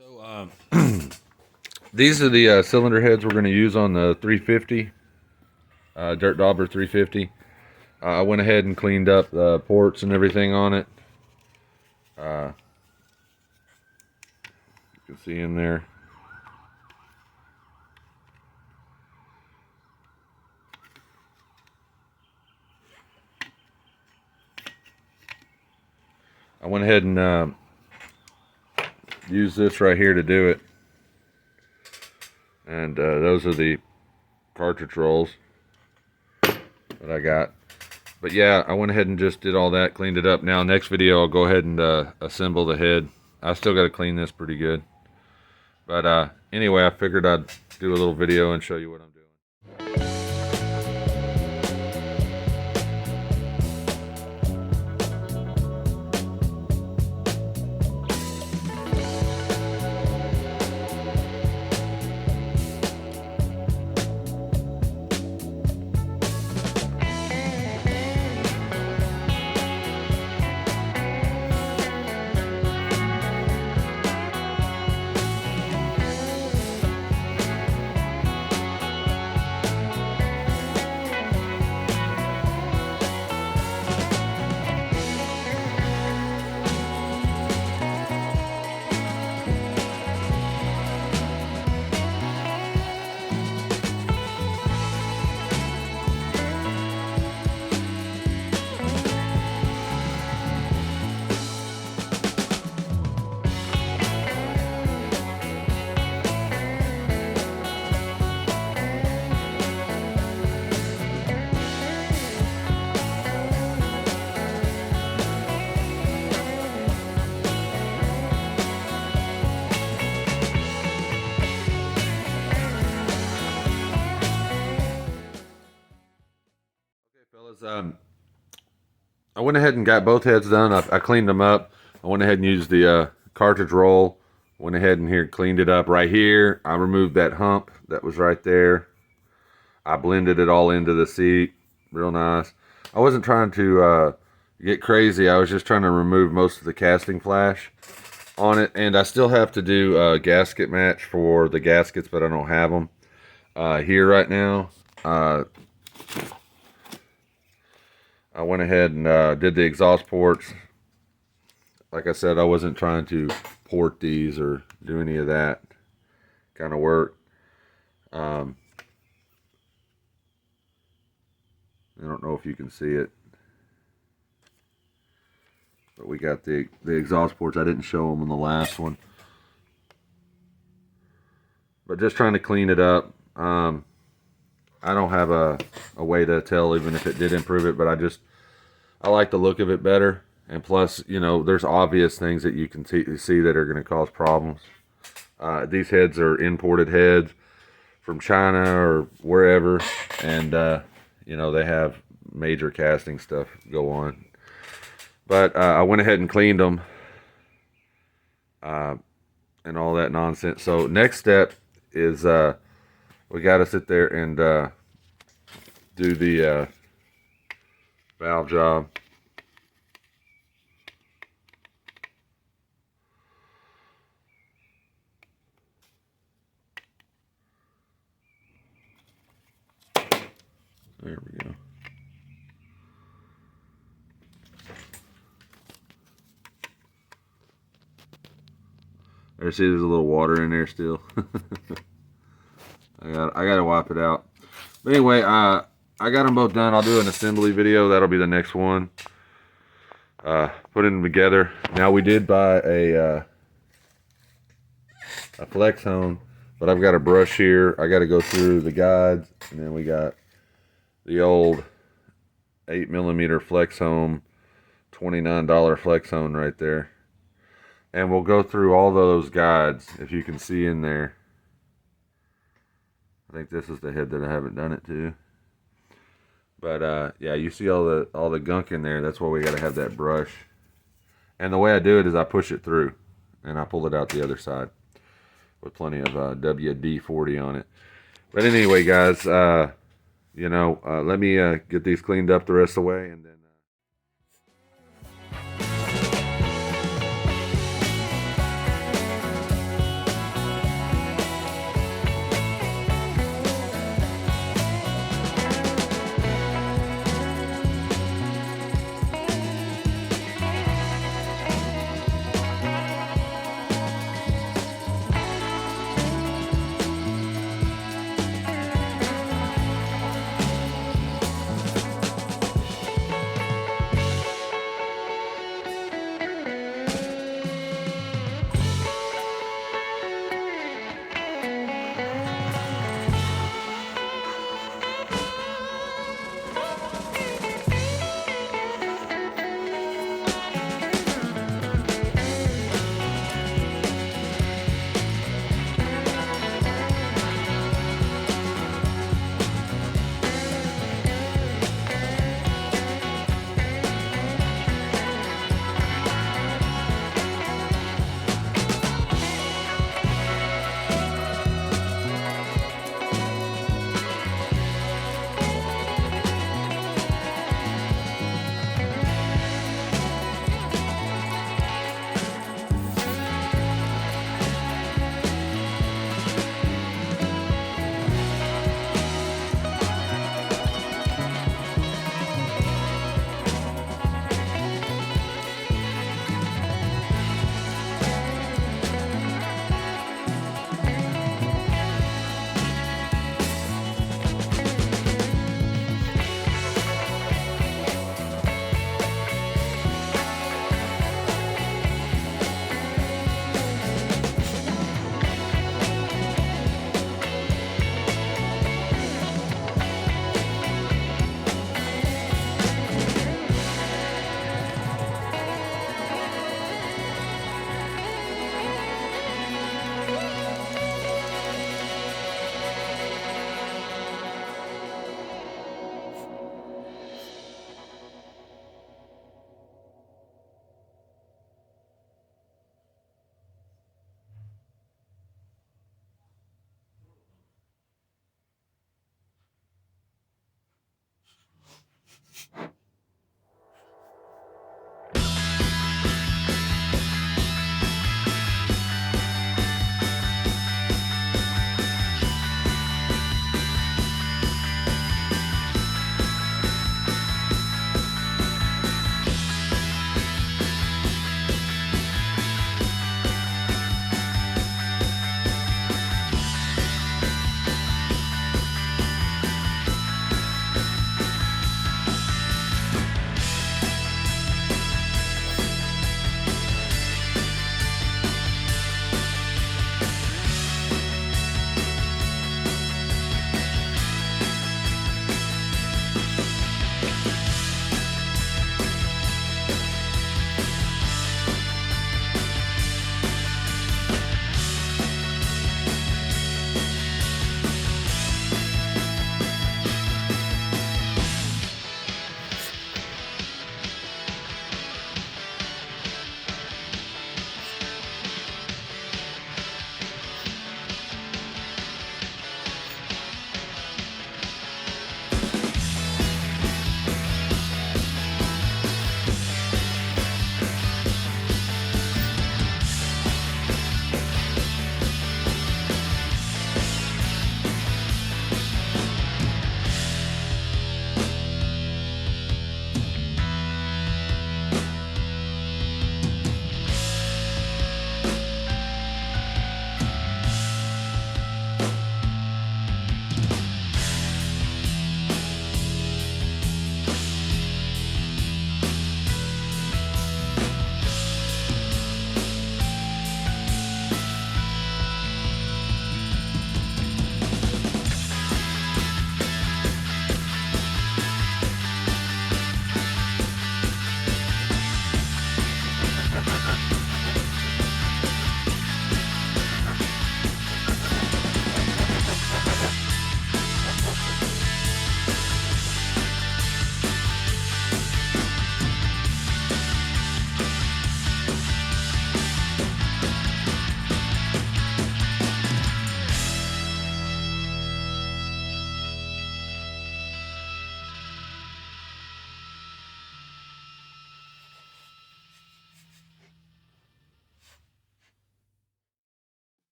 So these are the cylinder heads we're going to use on the 350, Dirt Dauber 350. I went ahead and cleaned up the ports and everything on it. You can see in there. I went ahead and used this right here to do it. And those are the cartridge rolls that I got. But yeah, I went ahead and just did all that, cleaned it up. Now, next video, I'll go ahead and assemble the head. I still got to clean this pretty good. But anyway, I figured I'd do a little video and show you what I'm doing. I went ahead and got both heads done. I cleaned them up. I went ahead and used the cartridge roll. Went ahead and here cleaned it up right here. I removed that hump that was right there. I blended it all into the seat. Real nice. I wasn't trying to get crazy. I was just trying to remove most of the casting flash on it. And I still have to do a gasket match for the gaskets, but I don't have them here right now. I went ahead and did the exhaust ports. Like I said, I wasn't trying to port these or do any of that kind of work. I don't know if you can see it, but we got the exhaust ports. I didn't show them on the last one, but just trying to clean it up. I don't have a way to tell even if it did improve it, but I like the look of it better. And plus, you know, there's obvious things that you can see that are going to cause problems. These heads are imported heads from China or wherever, and you know, they have major casting stuff go on. But I went ahead and cleaned them and all that nonsense. So next step is we got to sit there and do the valve job. There we go. There, see, there's a little water in there still. I gotta wipe it out. But anyway, I got them both done. I'll do an assembly video. That'll be the next one. Putting them together. Now, we did buy a flex hone, but I've got a brush here. I got to go through the guides, and then we got the old 8mm flex hone, $29 flex hone right there. And we'll go through all those guides, if you can see in there. I think this is the head that I haven't done it to. But yeah, you see all the gunk in there. That's why we got to have that brush. And the way I do it is I push it through, and I pull it out the other side with plenty of WD-40 on it. But anyway, guys, you know, let me get these cleaned up the rest of the way, and then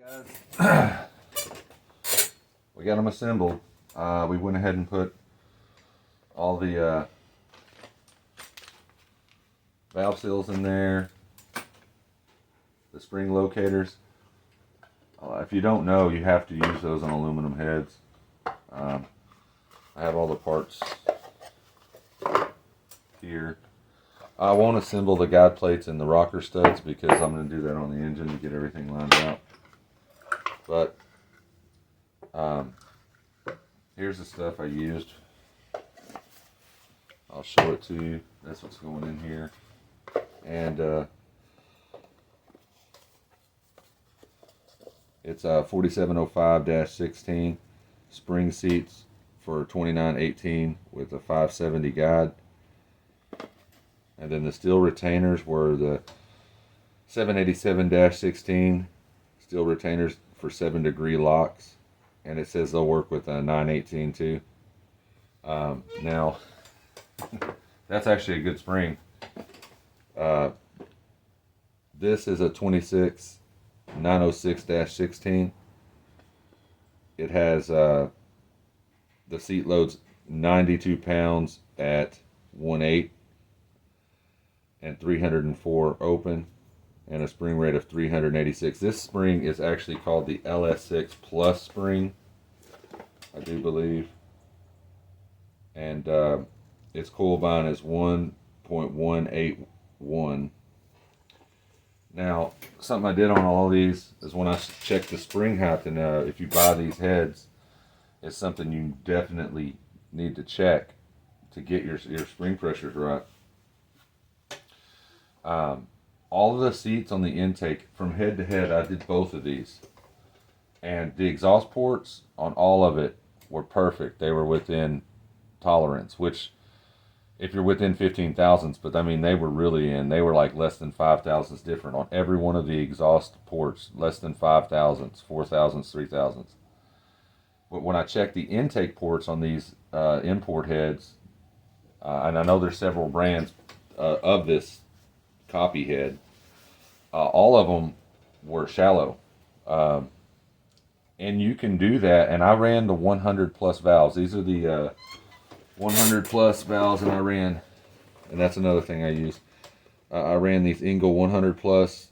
Guys, we got them assembled. We went ahead and put all the valve seals in there, the spring locators. If you don't know, you have to use those on aluminum heads. I have all the parts here. I won't assemble the guide plates and the rocker studs because I'm going to do that on the engine to get everything lined out. But here's the stuff I used. I'll show it to you. That's what's going in here. And it's a 4705-16 spring seats for 2918 with a 570 guide. And then the steel retainers were the 787-16 steel retainers for 7-degree locks, and it says they'll work with a 918 too. Now that's actually a good spring. This is a 26906-16. It has the seat loads 92 pounds at 1/8 and 304 open, and a spring rate of 386. This spring is actually called the LS6 Plus spring, I do believe, and its coil bind is 1.181. Now, something I did on all these is when I checked the spring height, and if you buy these heads, it's something you definitely need to check to get your spring pressures right. All of the seats on the intake from head to head, I did both of these, and the exhaust ports on all of it were perfect. They were within tolerance, which if you're within 15 thousandths, but I mean they were really they were like less than 5 thousandths different on every one of the exhaust ports, less than 5 thousandths, 4 thousandths, 3 thousandths. But when I checked the intake ports on these import heads, and I know there's several brands of this copy head, all of them were shallow, and you can do that. And I ran the 100 plus valves. These are the 100 plus valves, and and that's another thing I used. I ran these Engel 100 plus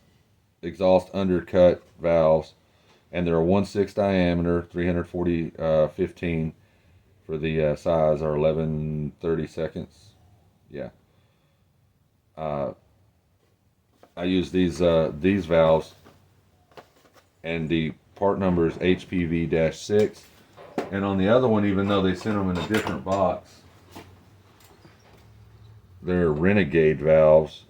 exhaust undercut valves, and they're a 1/6 diameter, 340/15 for the size, or 11/32. Yeah. I use these valves, and the part number is HPV-6. And on the other one, even though they sent them in a different box, they're Renegade valves.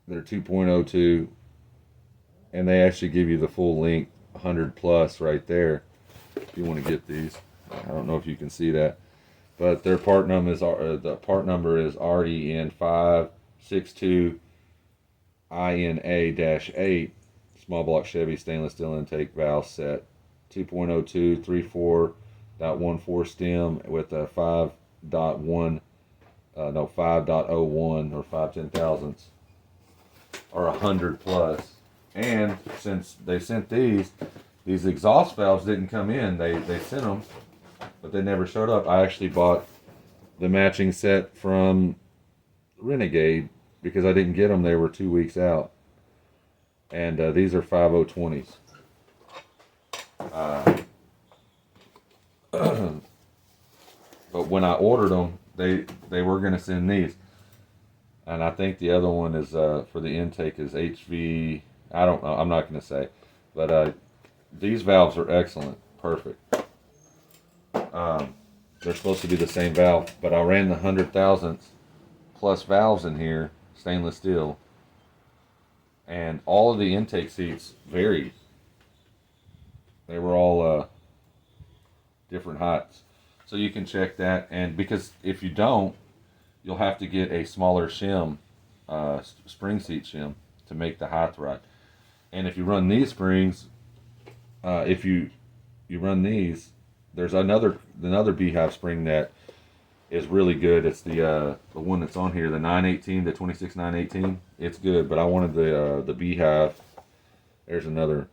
They're 2.02, and they actually give you the full length 100 plus right there if you want to get these. I don't know if you can see that, but their part number is REN562 INA-8, small block Chevy stainless steel intake valve set, 2.02 34.14 stem with a 5.01 or 5/10 thousandths, or 100 plus. And since they sent these exhaust valves didn't come in, they sent them, but they never showed up. I actually bought the matching set from Renegade because I didn't get them. They were 2 weeks out, and these are 5020s. But when I ordered them, they were going to send these, and I think the other one is for the intake is HV. I don't know. I'm not going to say, but these valves are excellent, perfect. They're supposed to be the same valve, but I ran the 100 thousandths plus valves in here, stainless steel, and all of the intake seats varied. They were all different heights, so you can check that. And because if you don't, you'll have to get a smaller shim, spring seat shim, to make the height right. And if you run these springs, if you run these, there's another beehive spring that is really good. It's the one that's on here, the 918, the 26 918. It's good, but I wanted the Beehive. There's another.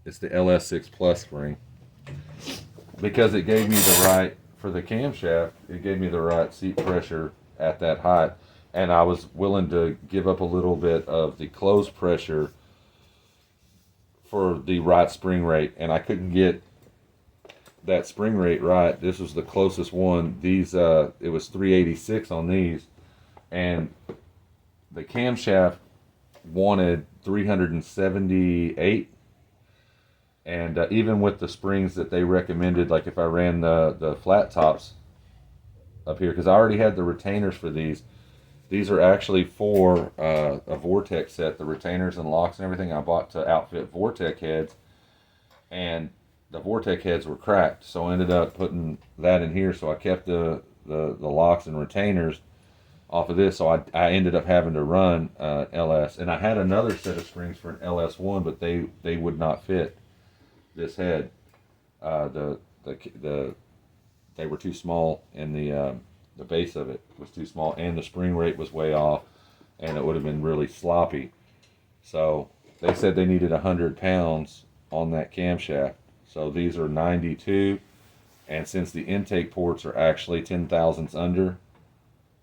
It's the LS6 Plus spring, because it gave me the right, for the camshaft, it gave me the right seat pressure at that height, and I was willing to give up a little bit of the close pressure for the right spring rate, and I couldn't get that spring rate right. This was the closest one. These it was 386 on these, and the camshaft wanted 378. And even with the springs that they recommended, like if I ran the flat tops up here, because I already had the retainers for these. These are actually for a Vortex set, the retainers and locks and everything I bought to outfit Vortex heads. And the Vortex heads were cracked, so I ended up putting that in here. So I kept the locks and retainers off of this. So I ended up having to run LS. And I had another set of springs for an LS1, but they would not fit this head. They were too small, and the base of it was too small, and the spring rate was way off, and it would have been really sloppy. So they said they needed 100 pounds on that camshaft. So these are 92, and since the intake ports are actually 10 thousandths under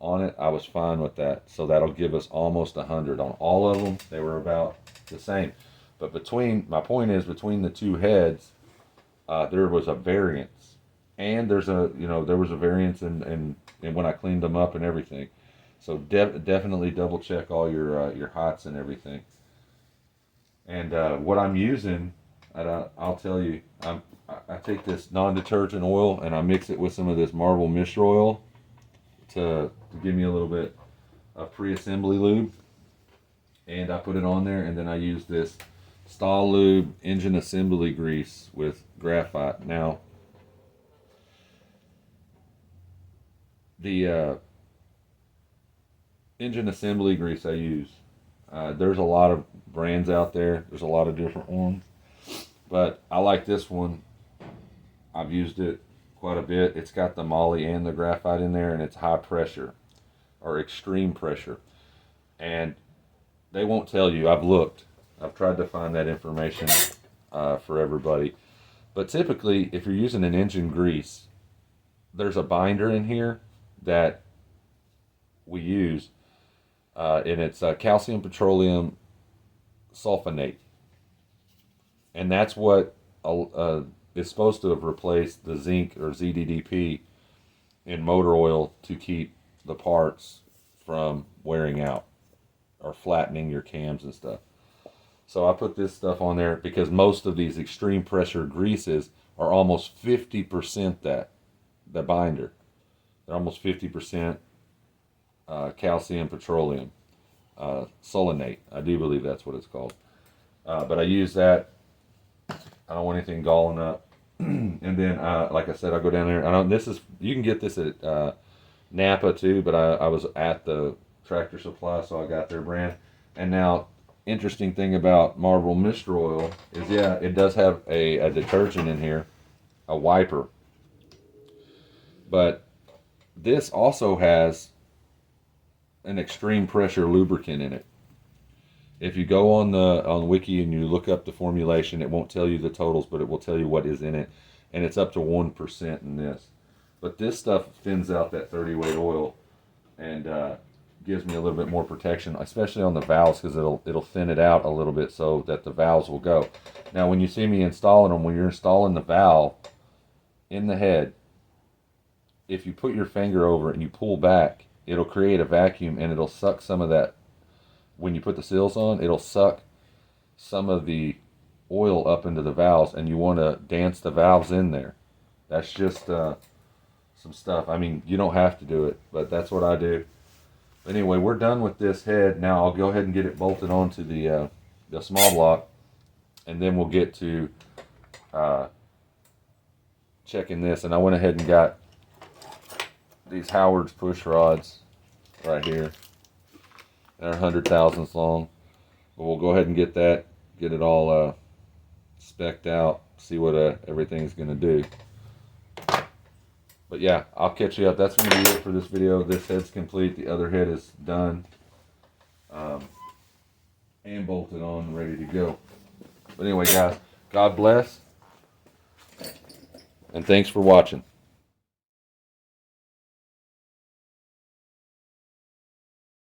on it, I was fine with that. So that'll give us almost 100 on all of them. They were about the same. But my point is, between the two heads, there was a variance, and there was a variance in when I cleaned them up and everything. So definitely double check all your heights and everything. And what I'm using, I'll tell you, I take this non-detergent oil and I mix it with some of this Marvel Mist Oil to give me a little bit of pre-assembly lube, and I put it on there, and then I use this Stahl Lube engine assembly grease with graphite. Now, the engine assembly grease I use, there's a lot of brands out there. There's a lot of different ones, but I like this one. I've used it quite a bit. It's got the moly and the graphite in there, and it's high pressure or extreme pressure. And they won't tell you. I've looked. I've tried to find that information for everybody. But typically, if you're using an engine grease, there's a binder in here that we use, and it's calcium petroleum sulfonate. And that's what is supposed to have replaced the zinc or ZDDP in motor oil to keep the parts from wearing out or flattening your cams and stuff. So I put this stuff on there because most of these extreme pressure greases are almost 50% the binder. They're almost 50% calcium petroleum solanate. I do believe that's what it's called. But I use that. I don't want anything galling up. And then, like I said, I go down there. You can get this at Napa too, but I was at the Tractor Supply, so I got their brand. And now, interesting thing about Marvel Mist Oil is, it does have a detergent in here, a wiper. But this also has an extreme pressure lubricant in it. If you go on the wiki and you look up the formulation, it won't tell you the totals, but it will tell you what is in it, and it's up to 1% in this. But this stuff thins out that 30 weight oil and gives me a little bit more protection, especially on the valves, because it'll thin it out a little bit so that the valves will go. Now, when you see me installing them, when you're installing the valve in the head, if you put your finger over it and you pull back, it'll create a vacuum, and it'll suck some of that. When you put the seals on, it'll suck some of the oil up into the valves, and you want to dance the valves in there. That's just some stuff. I mean, you don't have to do it, but that's what I do. But anyway, we're done with this head. Now I'll go ahead and get it bolted onto the small block, and then we'll get to checking this. And I went ahead and got these Howard's push rods right here. They're 100 thousandths long. But we'll go ahead and get it all spec'd out, see what everything's going to do. But yeah, I'll catch you up. That's going to be it for this video. This head's complete. The other head is done. And bolted on, ready to go. But anyway, guys, God bless. And thanks for watching.